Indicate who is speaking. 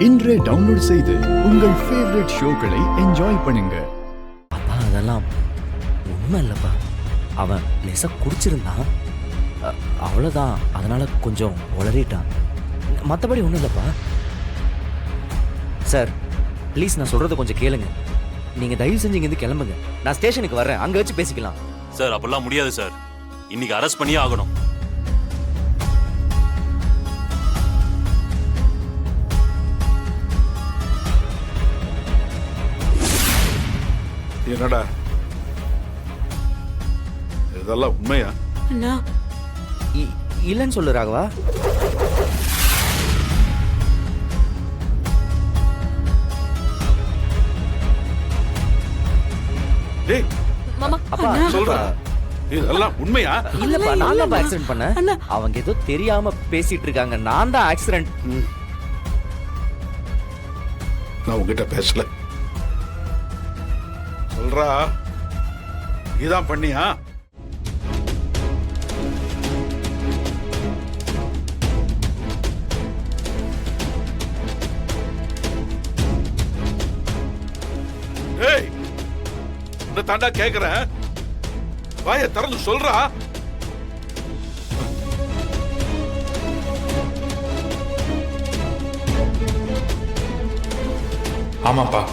Speaker 1: இன்றே டவுன்லோட் செய்து உங்கள் ஃபேவரட் ஷோக்களை என்ஜாய் பண்ணுங்க.
Speaker 2: அப்பா அதெல்லாம் உண்மை இல்லைப்பா. அவன் லேசாக குடிச்சிருந்தான், அவ்வளோதான். அதனால கொஞ்சம் உளறிட்டான். மற்றபடி ஒன்றும் இல்லைப்பா. சார் ப்ளீஸ், நான் சொல்கிறத கொஞ்சம் கேளுங்க. நீங்கள் தயவு செஞ்சு இங்கேருந்து கிளம்புங்க. நான் ஸ்டேஷனுக்கு வர்றேன், அங்கே வச்சு பேசிக்கலாம்.
Speaker 3: சார் அப்படிலாம் முடியாது சார். இன்னைக்கு அரெஸ்ட் பண்ணியே ஆகணும்.
Speaker 4: என்னடா இதெல்லாம் உண்மையா?
Speaker 5: அண்ணா
Speaker 2: இல்லைன்னு சொல்லு ராகவா.
Speaker 4: டேய்
Speaker 5: மாமா
Speaker 2: அப்பா
Speaker 4: சொல்றா, இதெல்லாம் உண்மையா?
Speaker 2: இல்லப்பா, நான் தான் ஆக்சிடென்ட் பண்ணேன். அவங்க ஏதோ தெரியாம பேசிட்டு இருக்காங்க. நான் தான் ஆக்சிடென்ட்.
Speaker 4: நான் உங்ககிட்ட பேசல. சொல்றா, இதான் பண்ணியா? ஏய், உன்னை தாண்டா கேக்குறேன். வாயை திறந்து சொல்றா.
Speaker 6: ஆமாப்பா,